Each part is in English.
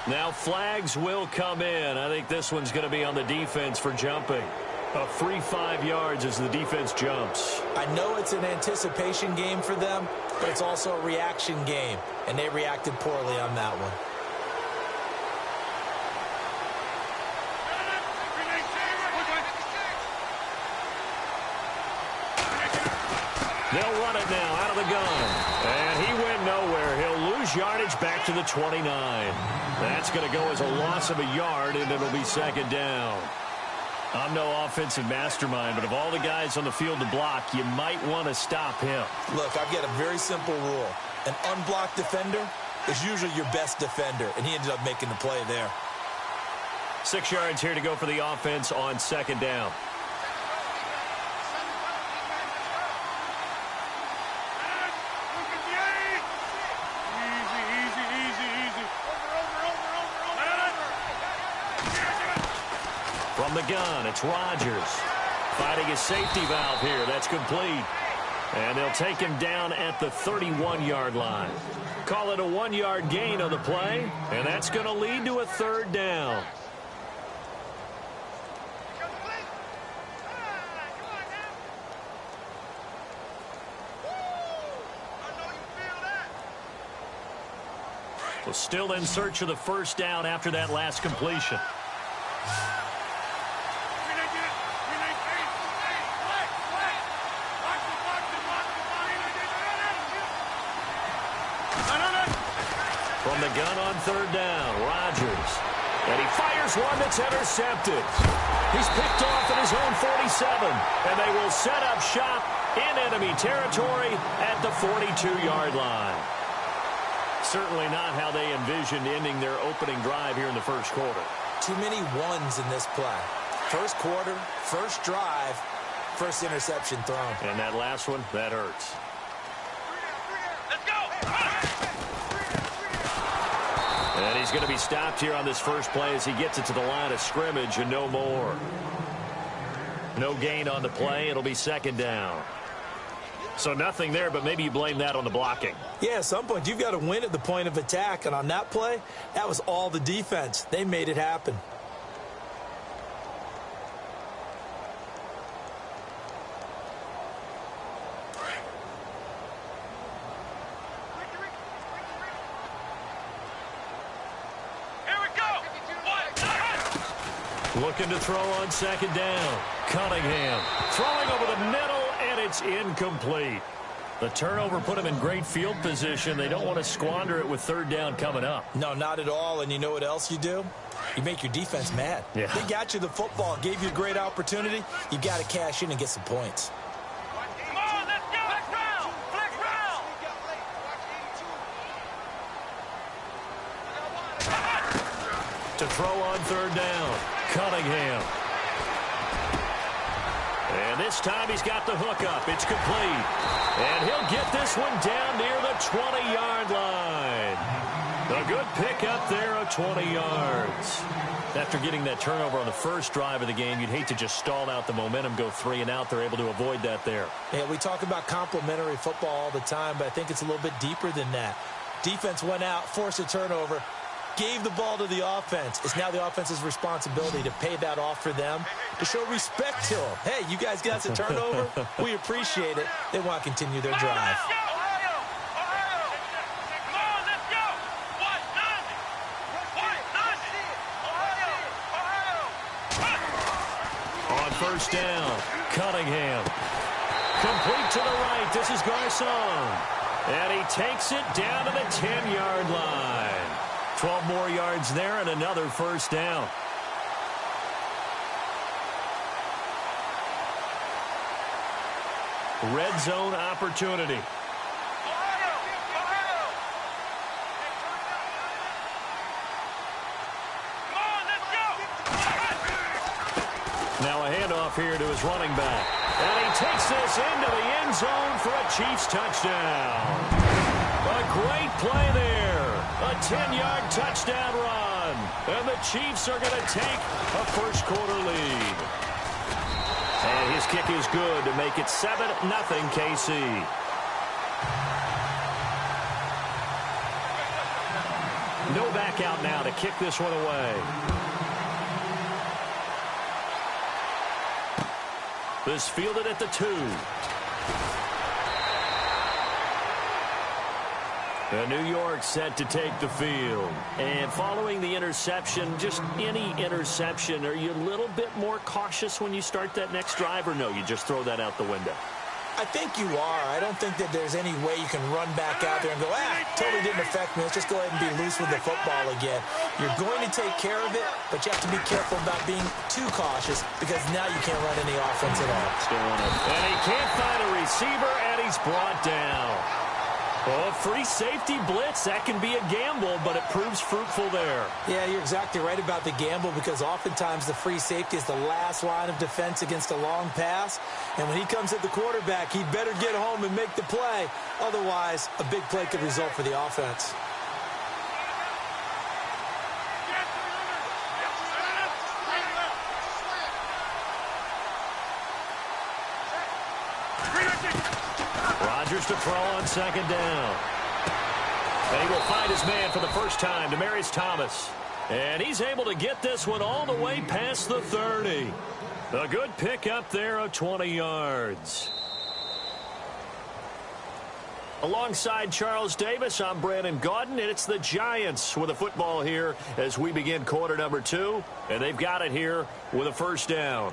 Now flags will come in. I think this one's going to be on the defense for jumping. A free 5 yards as the defense jumps. I know it's an anticipation game for them, but it's also a reaction game, and they reacted poorly on that one. They'll run it now out of the gun. And he went nowhere. He'll lose yardage back to the 29. That's going to go as a loss of a yard, and it'll be second down. I'm no offensive mastermind, but of all the guys on the field to block, you might want to stop him. Look, I've got a very simple rule. An unblocked defender is usually your best defender, and he ended up making the play there. 6 yards here to go for the offense on second down. From the gun, it's Rodgers. Fighting his safety valve here. That's complete. And they'll take him down at the 31-yard line. Call it a 1-yard gain on the play, and that's going to lead to a third down. Well, still in search of the first down after that last completion. From the gun on third down, Rodgers. And he fires one that's intercepted. He's picked off at his own 47. And they will set up shop in enemy territory at the 42-yard line. Certainly not how they envisioned ending their opening drive here in the first quarter. Too many ones in this play. First quarter, first drive, first interception thrown. And that last one, that hurts. And he's going to be stopped here on this first play as he gets it to the line of scrimmage and no more. No gain on the play. It'll be second down. So nothing there, but maybe you blame that on the blocking. Yeah, at some point you've got to win at the point of attack. And on that play, that was all the defense. They made it happen. Looking to throw on second down. Cunningham throwing over the middle, and it's incomplete. The turnover put him in great field position. They don't want to squander it with third down coming up. No, not at all. And you know what else you do? You make your defense mad. Yeah. They got you the football, gave you a great opportunity. You got to cash in and get some points. Come on, let's go. Flex round. Flex round. To throw on third down. Cunningham. And this time he's got the hook up. It's complete. And he'll get this one down near the 20-yard line. A good pickup there of 20 yards. After getting that turnover on the first drive of the game, you'd hate to just stall out the momentum, go 3 and out. They're able to avoid that there. Yeah, we talk about complementary football all the time, but I think it's a little bit deeper than that. Defense went out, forced a turnover, gave the ball to the offense. It's now the offense's responsibility to pay that off for them, to show respect to them. Hey, you guys got the turnover? We appreciate it. They want to continue their drive. On first down, Cunningham. Complete to the right. This is Garcon. And he takes it down to the 10-yard line. 12 more yards there and another first down. Red zone opportunity. Now a handoff here to his running back. And he takes this into the end zone for a Chiefs touchdown. A great play there. A 10-yard touchdown run. And the Chiefs are going to take a first quarter lead. And his kick is good to make it 7-0 KC. No back out now to kick this one away. This fielded at the 2. The New York set to take the field. And following the interception, just any interception, are you a little bit more cautious when you start that next drive, or no, you just throw that out the window? I think you are. I don't think that there's any way you can run back out there and go, totally didn't affect me. Let's just go ahead and be loose with the football again. You're going to take care of it, but you have to be careful about being too cautious because now you can't run any offense at all. And he can't find a receiver, and he's brought down. Oh, free safety blitz, that can be a gamble, but it proves fruitful there. Yeah, you're exactly right about the gamble because oftentimes the free safety is the last line of defense against a long pass. And when he comes at the quarterback, he'd better get home and make the play. Otherwise, a big play could result for the offense. Rodgers to throw on second down. And he will find his man for the first time, Demaryius Thomas. And he's able to get this one all the way past the 30. A good pickup there of 20 yards. Alongside Charles Davis, I'm Brandon Gaudin, and it's the Giants with a football here as we begin quarter number 2. And they've got it here with a first down.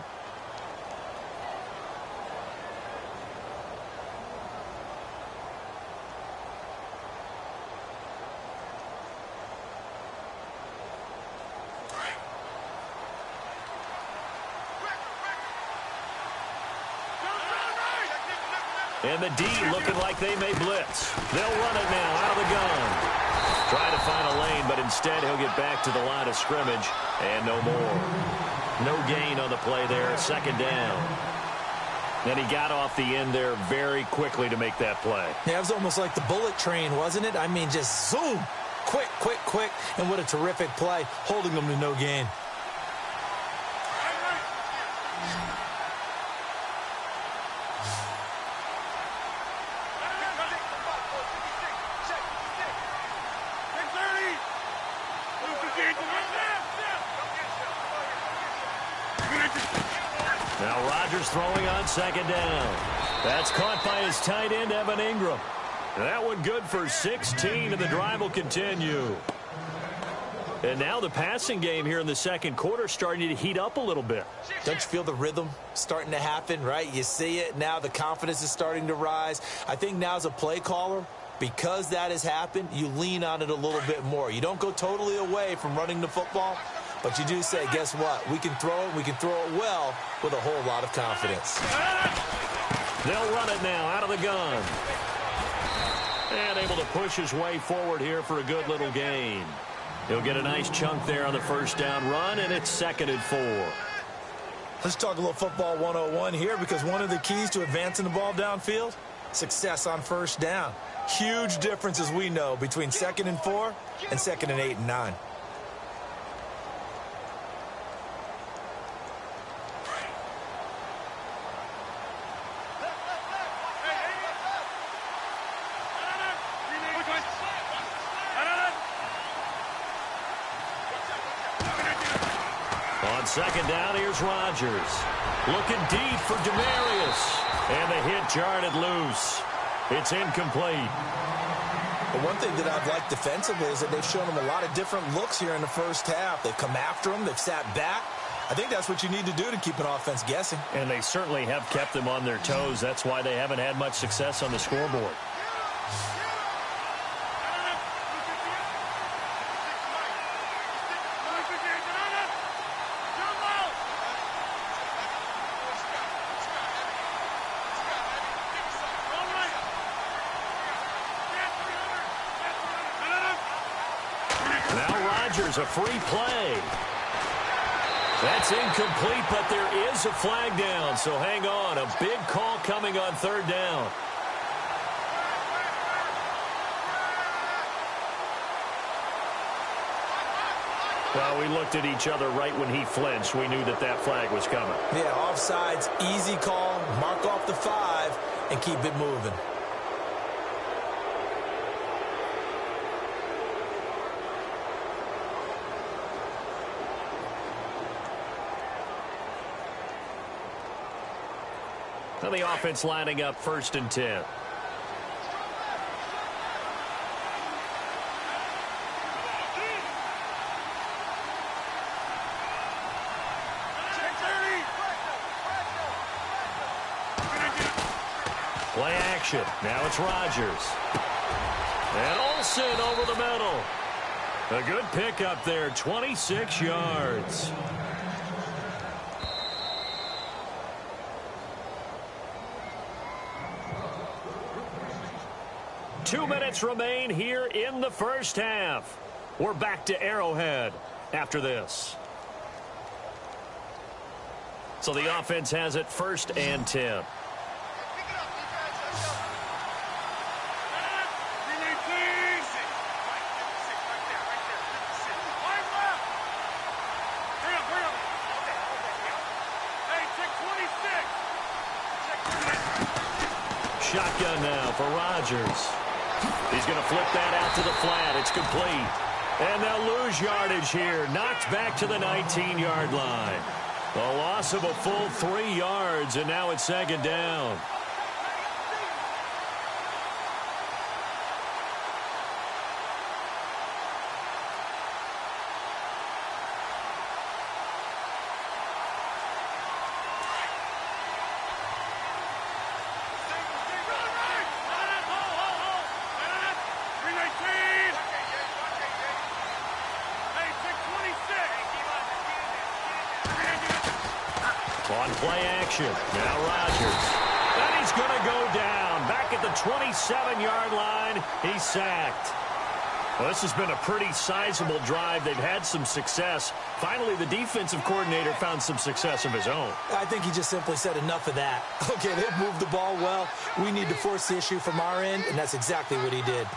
And the D looking like they may blitz. They'll run it now out of the gun. Trying to find a lane, but instead he'll get back to the line of scrimmage. And no more. No gain on the play there. Second down. And he got off the end there very quickly to make that play. Yeah, it was almost like the bullet train, wasn't it? I mean, just zoom. Quick, quick, quick. And what a terrific play, holding them to no gain. Now Rodgers throwing on second down. That's caught by his tight end, Evan Ingram. That one good for 16, and the drive will continue. And now the passing game here in the second quarter starting to heat up a little bit. Don't you feel the rhythm starting to happen, right? You see it. Now the confidence is starting to rise. I think now as a play caller, because that has happened, you lean on it a little bit more. You don't go totally away from running the football, but you do say, guess what? We can throw it. We can throw it well with a whole lot of confidence. They'll run it now out of the gun. And able to push his way forward here for a good little gain. He'll get a nice chunk there on the first down run, and it's 2nd and 4. Let's talk a little football 101 here, because one of the keys to advancing the ball downfield, success on first down. Huge difference, as we know, between 2nd and 4 and 2nd and 8 and 9. On second down, here's Rodgers. Looking deep for Demaryius. And the hit jarred it loose. It's incomplete. But one thing that I've liked defensively is that they've shown him a lot of different looks here in the first half. They've come after him. They've sat back. I think that's what you need to do to keep an offense guessing. And they certainly have kept them on their toes. That's why they haven't had much success on the scoreboard. A free play. That's incomplete, but there is a flag down, so hang on. A big call coming on third down. Well, we looked at each other right when he flinched. We knew that that flag was coming. Yeah, offsides, easy call, mark off the 5, and keep it moving. Now the offense lining up 1st and 10. Play action. Now it's Rodgers. And Olsen over the middle. A good pickup there, 26 yards. Two minutes remain here in the first half. We're back to Arrowhead after this. So the offense has it 1st and 10. Shotgun now for Rodgers. He's going to flip that out to the flat. It's complete. And they'll lose yardage here. Knocked back to the 19-yard line. A loss of a full 3 yards, and now it's 2nd down. On play action. Now Rodgers. And he's going to go down. Back at the 27-yard line. He's sacked. Well, this has been a pretty sizable drive. They've had some success. Finally, the defensive coordinator found some success of his own. I think he just simply said enough of that. Okay, they've moved the ball well. We need to force the issue from our end, and that's exactly what he did.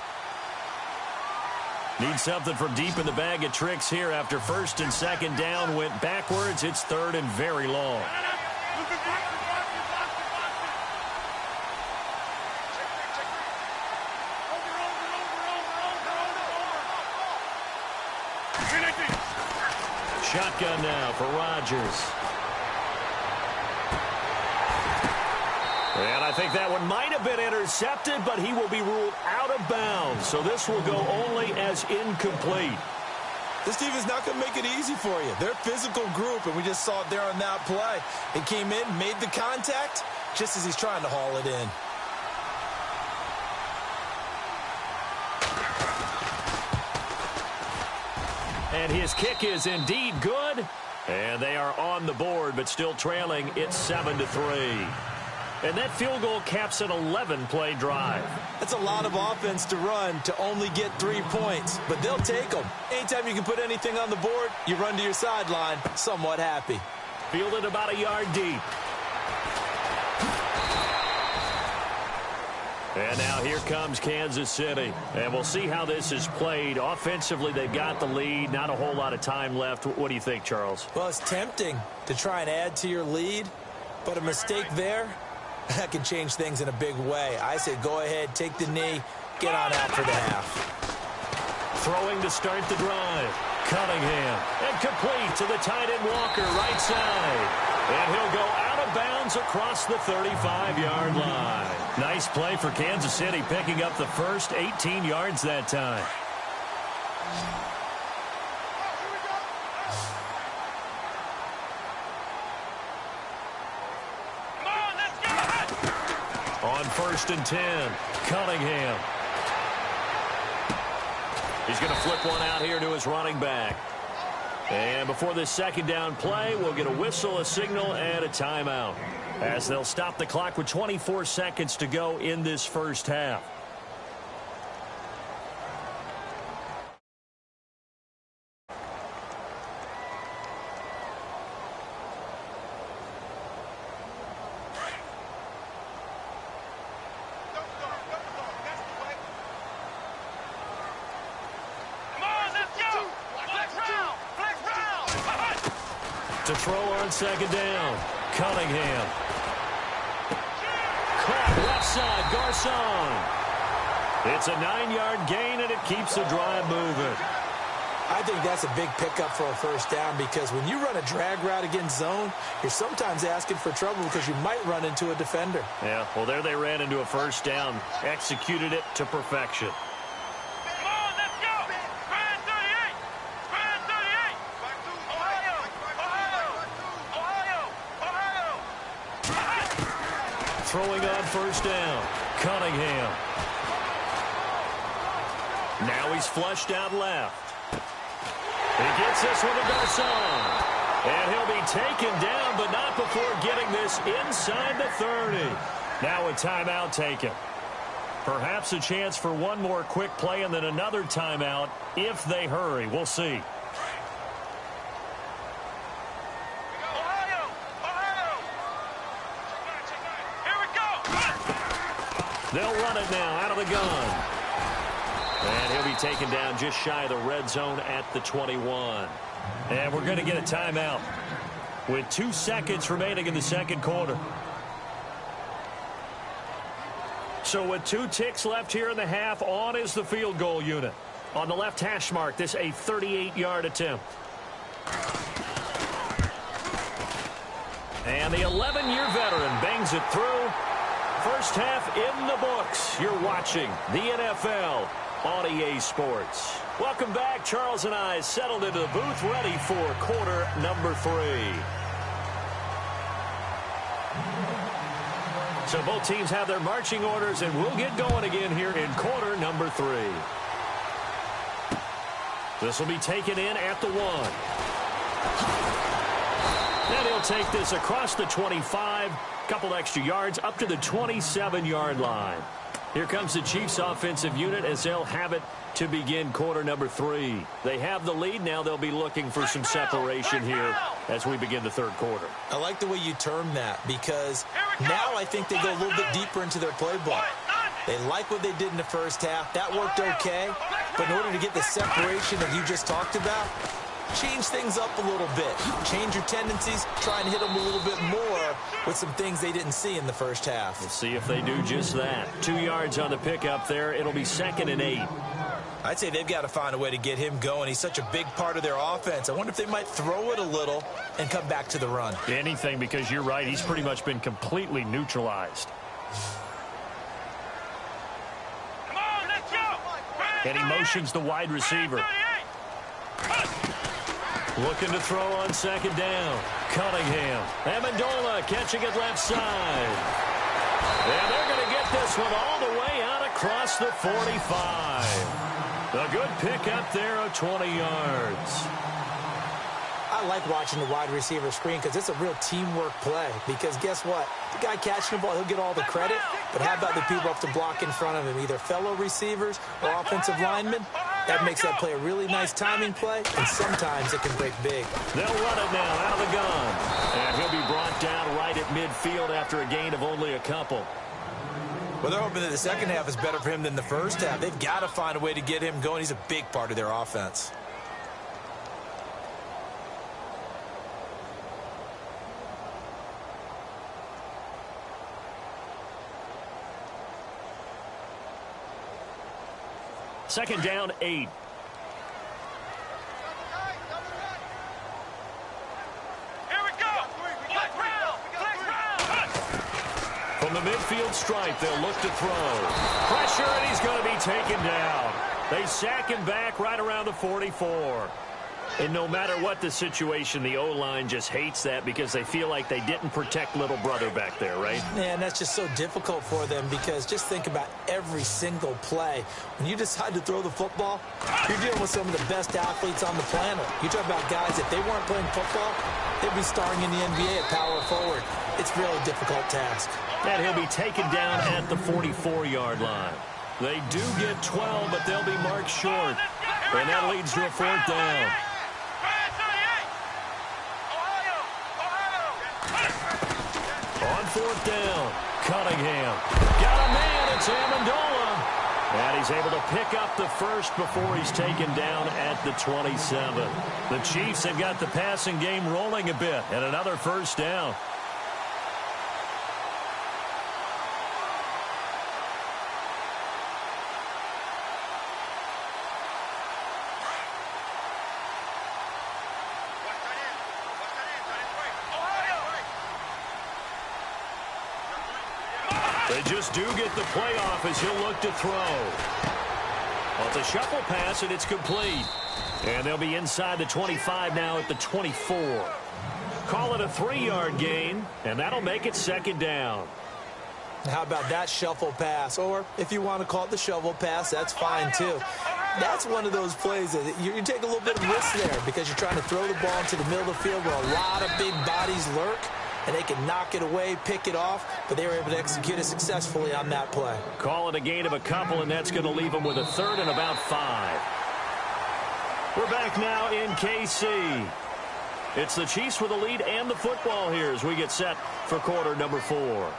Need something from deep in the bag of tricks here after 1st and 2nd down. Went backwards. It's 3rd and very long. Shotgun now for Rodgers. And I think that one might have been intercepted, but he will be ruled out of bounds. So this will go only as incomplete. This team is not going to make it easy for you. They're a physical group, and we just saw it there on that play. He came in, made the contact, just as he's trying to haul it in. And his kick is indeed good. And they are on the board, but still trailing. It's 7-3. And that field goal caps an 11-play drive. That's a lot of offense to run to only get 3 points, but they'll take them. Anytime you can put anything on the board, you run to your sideline, somewhat happy. Fielded about a yard deep. And now here comes Kansas City. And we'll see how this is played. Offensively, they've got the lead. Not a whole lot of time left. What do you think, Charles? Well, it's tempting to try and add to your lead, but a mistake there, that can change things in a big way. I say go ahead, take the knee, get on out for the half. Throwing to start the drive. Cunningham. And complete to the tight end Walker, right side. And he'll go out of bounds across the 35-yard line. Nice play for Kansas City, picking up the first 18 yards that time. On 1st and 10, Cunningham. He's going to flip one out here to his running back. And before this 2nd down play, we'll get a whistle, a signal, and a timeout, as they'll stop the clock with 24 seconds to go in this first half. To throw on second down. Cunningham. Caught left side. Garcon. It's a 9-yard gain, and it keeps the drive moving. I think that's a big pickup for a first down because when you run a drag route against zone, you're sometimes asking for trouble because you might run into a defender. Yeah, well, there they ran into a first down. Executed it to perfection. Come on, let's go. Grand 38. Grand 38. Ohio. Ohio. Ohio. Ohio. Throwing on first down. Cunningham. Now he's flushed out left. He gets this one to Garcon. And he'll be taken down, but not before getting this inside the 30. Now a timeout taken. Perhaps a chance for one more quick play and then another timeout if they hurry. We'll see. Ohio. Ohio. Here we go. They'll run it now out of the gun. And he'll be taken down just shy of the red zone at the 21. And we're going to get a timeout with 2 seconds remaining in the second quarter. So with 2 ticks left here in the half, on is the field goal unit. On the left hash mark, this a 38-yard attempt. And the 11-year veteran bangs it through. First half in the books. You're watching the NFL on EA Sports. Welcome back. Charles and I settled into the booth, ready for quarter number 3. So both teams have their marching orders, and we'll get going again here in quarter number 3. This will be taken in at the 1. Then he'll take this across the 25, couple extra yards, up to the 27-yard line. Here comes the Chiefs offensive unit as they'll have it to begin quarter number 3. They have the lead. Now they'll be looking for some separation here as we begin the third quarter. I like the way you term that because now I think they go a little bit deeper into their playbook. They like what they did in the first half. That worked okay. But in order to get the separation that you just talked about, change things up a little bit. Change your tendencies. Try and hit them a little bit more with some things they didn't see in the first half. We'll see if they do just that. 2 yards on the pickup there. It'll be 2nd and 8. I'd say they've got to find a way to get him going. He's such a big part of their offense. I wonder if they might throw it a little and come back to the run. Anything, because you're right. He's pretty much been completely neutralized. Come on, let's go. And he motions the wide receiver. Looking to throw on second down. Cunningham. Amendola catching it left side. And they're going to get this one all the way out across the 45. A good pick up there of 20 yards. I like watching the wide receiver screen because it's a real teamwork play. Because guess what? The guy catching the ball, he'll get all the credit. But how about the people up to block in front of him? Either fellow receivers or offensive linemen. That makes that play a really nice timing play, and sometimes it can break big. They'll run it now out of the gun. And he'll be brought down right at midfield after a gain of only a couple. Well, they're hoping that the second half is better for him than the first half. They've got to find a way to get him going. He's a big part of their offense. Second down, 8. Here we go. Flex round. From the midfield stripe, they'll look to throw. Pressure, and he's going to be taken down. They sack him back right around the 44. And no matter what the situation, the O-line just hates that because they feel like they didn't protect little brother back there, right? Man, that's just so difficult for them because just think about every single play. When you decide to throw the football, you're dealing with some of the best athletes on the planet. You talk about guys, if they weren't playing football, they'd be starring in the NBA at power forward. It's a really difficult task. And he'll be taken down at the 44-yard line. They do get 12, but they'll be marked short. And that leads to a 4th down. On 4th down, Cunningham. Got a man, it's Amendola. And he's able to pick up the first before he's taken down at the 27. The Chiefs have got the passing game rolling a bit, and another first down. They just do get the playoff as he'll look to throw. Well, it's a shuffle pass, and it's complete. And they'll be inside the 25 now at the 24. Call it a 3-yard gain, and that'll make it second down. How about that shuffle pass? Or if you want to call it the shovel pass, that's fine too. That's one of those plays that you take a little bit of risk there because you're trying to throw the ball into the middle of the field where a lot of big bodies lurk. And they can knock it away, pick it off, but they were able to execute it successfully on that play. Call it a gain of a couple, and that's going to leave them with a third and about 5. We're back now in KC. It's the Chiefs with the lead and the football here as we get set for quarter number 4.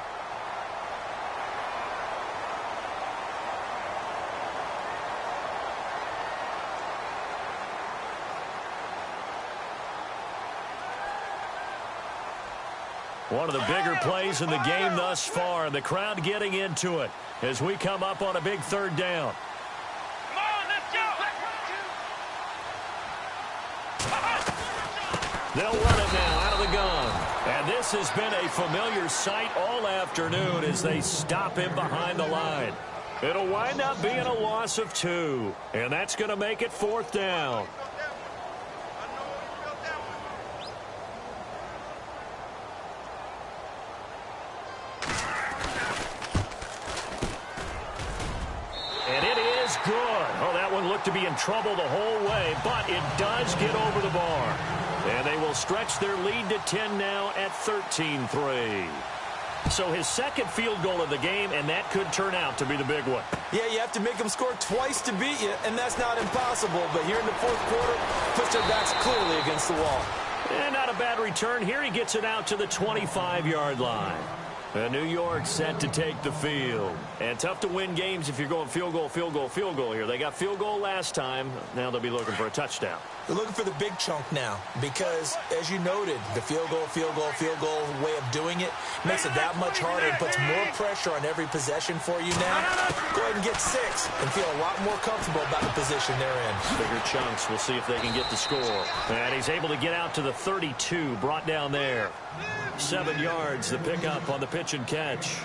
One of the bigger plays in the game thus far, and the crowd getting into it as we come up on a big third down. Come on, let's go. They'll run it now out of the gun. And this has been a familiar sight all afternoon as they stop him behind the line. It'll wind up being a loss of 2, and that's going to make it 4th down. Good. Oh, that one looked to be in trouble the whole way, but it does get over the bar. And they will stretch their lead to 10 now at 13-3. So his second field goal of the game, and that could turn out to be the big one. Yeah, you have to make them score twice to beat you, and that's not impossible. But here in the fourth quarter, puts their backs clearly against the wall. And not a bad return. Here he gets it out to the 25-yard line. And New York set to take the field. And tough to win games if you're going field goal, field goal, field goal here. They got field goal last time. Now they'll be looking for a touchdown. They're looking for the big chunk now because, as you noted, the field goal way of doing it makes it that much harder and puts more pressure on every possession for you now. Go ahead and get 6 and feel a lot more comfortable about the position they're in. Bigger chunks. We'll see if they can get the score. And he's able to get out to the 32, brought down there. 7 yards, the pickup on the pitch and catch.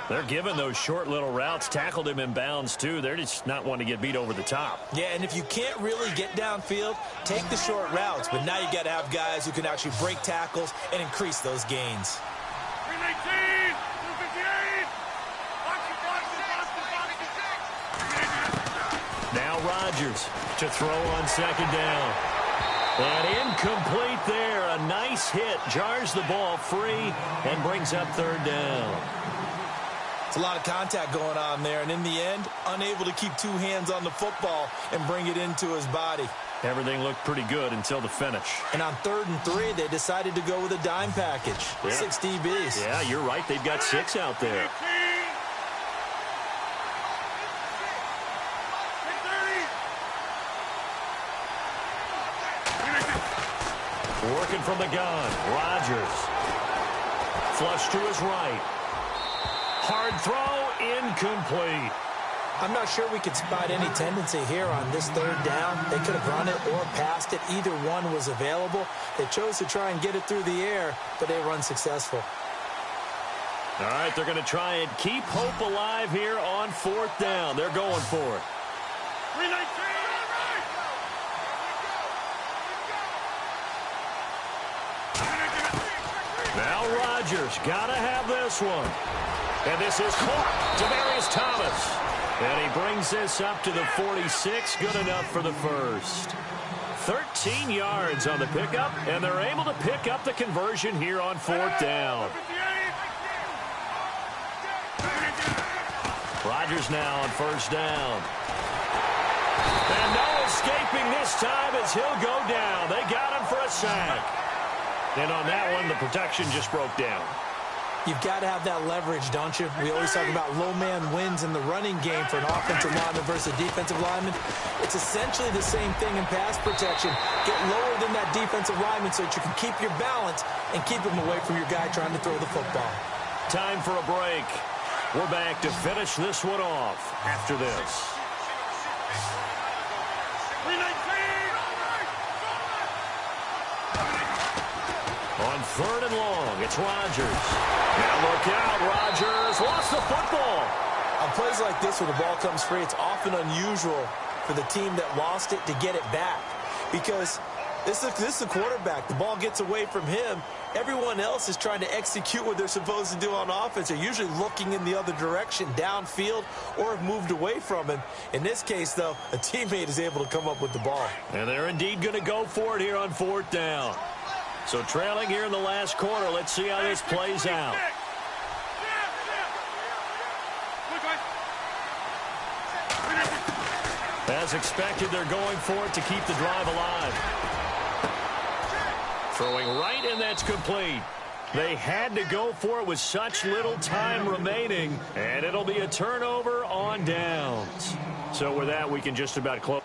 They're giving those short little routes. Tackled him in bounds, too. They're just not wanting to get beat over the top. Yeah, and if you can't really get downfield, take the short routes. But now you got to have guys who can actually break tackles and increase those gains. 319, 258. Now Rodgers to throw on second down. And incomplete there. A nice hit. Jars the ball free and brings up third down. It's a lot of contact going on there, and in the end, unable to keep 2 hands on the football and bring it into his body. Everything looked pretty good until the finish. And on 3rd and 3, they decided to go with a dime package. Yeah. 6 DBs. Yeah, you're right. They've got 6 out there. Working from the gun. Rodgers. Flush to his right. Hard throw, incomplete. I'm not sure we could spot any tendency here on this 3rd down. They could have run it or passed it. Either one was available. They chose to try and get it through the air, but they were unsuccessful. All right, they're going to try and keep hope alive here on 4th down. They're going for it. 319. Now Rodgers got to have this one. And this is caught. Demaryius Thomas. And he brings this up to the 46. Good enough for the first. 13 yards on the pickup, and they're able to pick up the conversion here on 4th down. Rodgers now on 1st down. And no escaping this time as he'll go down. They got him for a sack. And on that one, the protection just broke down. You've got to have that leverage, don't you? We always talk about low man wins in the running game for an offensive lineman versus a defensive lineman. It's essentially the same thing in pass protection. Get lower than that defensive lineman so that you can keep your balance and keep him away from your guy trying to throw the football. Time for a break. We're back to finish this one off after this. On 3rd and long, it's Rodgers. Now look out, Rodgers lost the football. On plays like this where the ball comes free, it's often unusual for the team that lost it to get it back. Because this is the quarterback. The ball gets away from him. Everyone else is trying to execute what they're supposed to do on offense. They're usually looking in the other direction, downfield, or have moved away from him. In this case, though, a teammate is able to come up with the ball. And they're indeed going to go for it here on 4th down. So trailing here in the last quarter, let's see how this plays out. As expected, they're going for it to keep the drive alive. Throwing right, and that's complete. They had to go for it with such little time remaining, and it'll be a turnover on downs. So with that, we can just about close.